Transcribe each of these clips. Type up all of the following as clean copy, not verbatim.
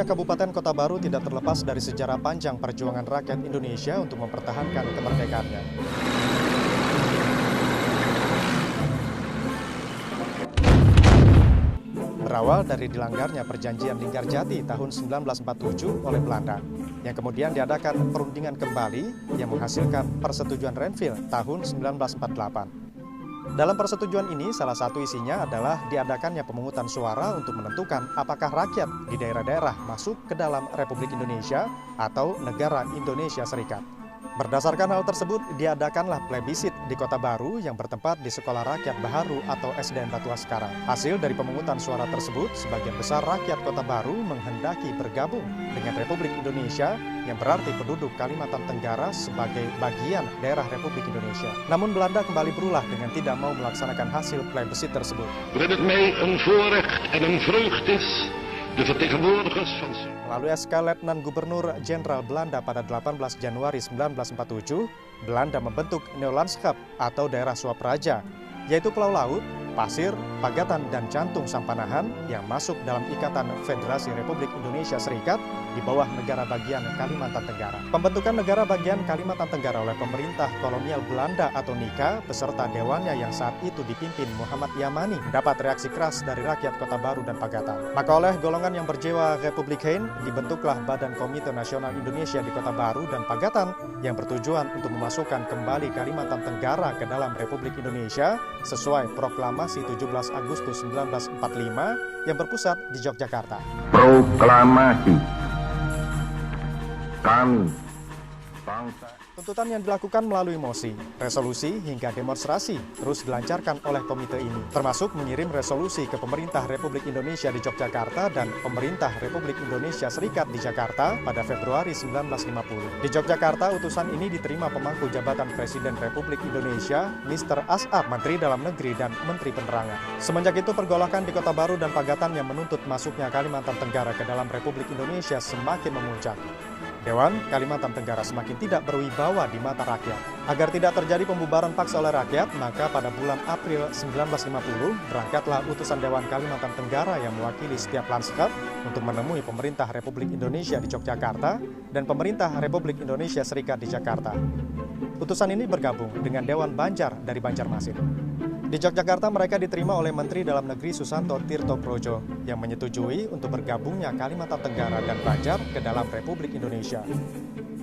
Kabupaten Kota Baru tidak terlepas dari sejarah panjang perjuangan rakyat Indonesia untuk mempertahankan kemerdekaannya. Berawal dari dilanggarnya Perjanjian Linggarjati tahun 1947 oleh Belanda, yang kemudian diadakan perundingan kembali yang menghasilkan Persetujuan Renville tahun 1948. Dalam persetujuan ini, salah satu isinya adalah diadakannya pemungutan suara untuk menentukan apakah rakyat di daerah-daerah masuk ke dalam Republik Indonesia atau Negara Indonesia Serikat. Berdasarkan hal tersebut, diadakanlah plebisit di Kota Baru yang bertempat di Sekolah Rakyat Baharu atau SDN Batu Askara. Hasil dari pemungutan suara tersebut, sebagian besar rakyat Kota Baru menghendaki bergabung dengan Republik Indonesia yang berarti penduduk Kalimantan Tenggara sebagai bagian daerah Republik Indonesia. Namun Belanda kembali berulah dengan tidak mau melaksanakan hasil plebisit tersebut. Melalui SK Letnan Gubernur Jenderal Belanda pada 18 Januari 1947, Belanda membentuk Neolandschap atau daerah Swapraja, yaitu pulau laut, pasir, pagatan, dan jantung Sampanahan yang masuk dalam Ikatan Federasi Republik Indonesia Serikat di bawah negara bagian Kalimantan Tenggara. Pembentukan negara bagian Kalimantan Tenggara oleh pemerintah kolonial Belanda atau NIKA beserta dewannya yang saat itu dipimpin Muhammad Yamani mendapat reaksi keras dari rakyat Kota Baru dan Pagatan. Maka oleh golongan yang berjiwa Republikein dibentuklah Badan Komite Nasional Indonesia di Kota Baru dan Pagatan yang bertujuan untuk memasukkan kembali Kalimantan Tenggara ke dalam Republik Indonesia sesuai proklamasi 17 Agustus 1945 yang berpusat di Yogyakarta. Proklamasi kami, bangsa. Tuntutan yang dilakukan melalui mosi, resolusi, hingga demonstrasi terus dilancarkan oleh komite ini, termasuk mengirim resolusi ke pemerintah Republik Indonesia di Yogyakarta dan pemerintah Republik Indonesia Serikat di Jakarta pada Februari 1950. Di Yogyakarta, utusan ini diterima pemangku jabatan Presiden Republik Indonesia, Mr. As'ad, Menteri Dalam Negeri, dan Menteri Penerangan. Semenjak itu, pergolakan di Kota Baru dan Pagatan yang menuntut masuknya Kalimantan Tenggara ke dalam Republik Indonesia semakin memuncak. Dewan Kalimantan Tenggara semakin tidak berwibawa di mata rakyat. Agar tidak terjadi pembubaran paksa oleh rakyat, maka pada bulan April 1950 berangkatlah utusan Dewan Kalimantan Tenggara yang mewakili setiap lanskap untuk menemui pemerintah Republik Indonesia di Yogyakarta dan pemerintah Republik Indonesia Serikat di Jakarta. Utusan ini bergabung dengan Dewan Banjar dari Banjarmasin. Di Yogyakarta mereka diterima oleh Menteri Dalam Negeri Susanto Tirtoprodjo yang menyetujui untuk bergabungnya Kalimantan Tenggara dan Banjar ke dalam Republik Indonesia.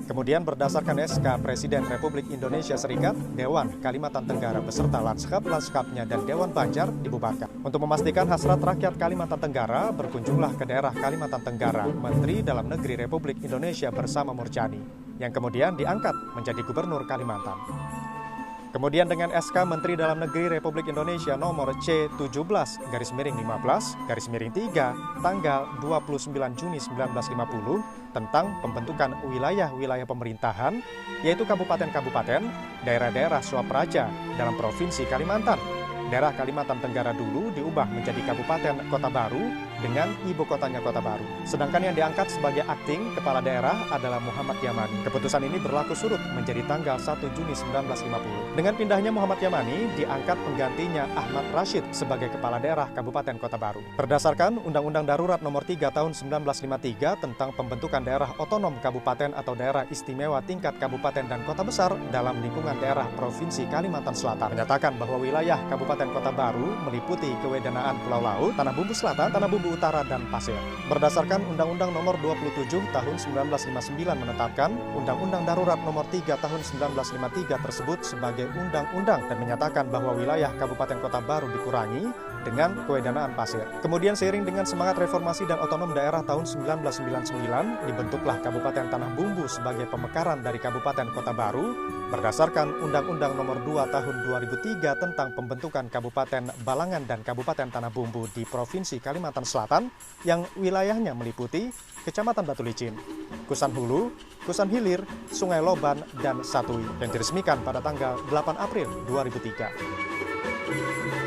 Kemudian berdasarkan SK Presiden Republik Indonesia Serikat, Dewan Kalimantan Tenggara beserta lanskap-lanskapnya dan Dewan Banjar dibubarkan. Untuk memastikan hasrat rakyat Kalimantan Tenggara, berkunjunglah ke daerah Kalimantan Tenggara Menteri Dalam Negeri Republik Indonesia bersama Murjani, yang kemudian diangkat menjadi Gubernur Kalimantan. Kemudian dengan SK Menteri Dalam Negeri Republik Indonesia nomor C17/15/3 tanggal 29 Juni 1950 tentang pembentukan wilayah-wilayah pemerintahan, yaitu kabupaten-kabupaten, daerah-daerah Swapraja dalam Provinsi Kalimantan. Daerah Kalimantan Tenggara dulu diubah menjadi Kabupaten Kota Baru dengan ibu kotanya Kota Baru. Sedangkan yang diangkat sebagai akting kepala daerah adalah Muhammad Yamani. Keputusan ini berlaku surut menjadi tanggal 1 Juni 1950. Dengan pindahnya Muhammad Yamani, diangkat penggantinya Ahmad Rashid sebagai kepala daerah Kabupaten Kota Baru. Berdasarkan Undang-Undang Darurat Nomor 3 Tahun 1953 tentang pembentukan daerah otonom kabupaten atau daerah istimewa tingkat kabupaten dan kota besar dalam lingkungan daerah Provinsi Kalimantan Selatan, menyatakan bahwa wilayah Kabupaten Kota Baru meliputi kewedanaan Pulau Laut, Tanah Bumbu Selatan, Tanah Bumbu Utara, dan Pasir. Berdasarkan Undang-Undang Nomor 27 Tahun 1959 menetapkan Undang-Undang Darurat Nomor 3 Tahun 1953 tersebut sebagai undang-undang dan menyatakan bahwa wilayah Kabupaten Kota Baru dikurangi dengan kewedanaan pasir. Kemudian seiring dengan semangat reformasi dan otonom daerah tahun 1999, dibentuklah Kabupaten Tanah Bumbu sebagai pemekaran dari Kabupaten Kota Baru berdasarkan Undang-Undang Nomor 2 Tahun 2003 tentang pembentukan Kabupaten Balangan dan Kabupaten Tanah Bumbu di Provinsi Kalimantan Selatan yang wilayahnya meliputi Kecamatan Batu Licin, Kusan Hulu, Kusan Hilir, Sungai Loban, dan Satui yang diresmikan pada tanggal 8 April 2003.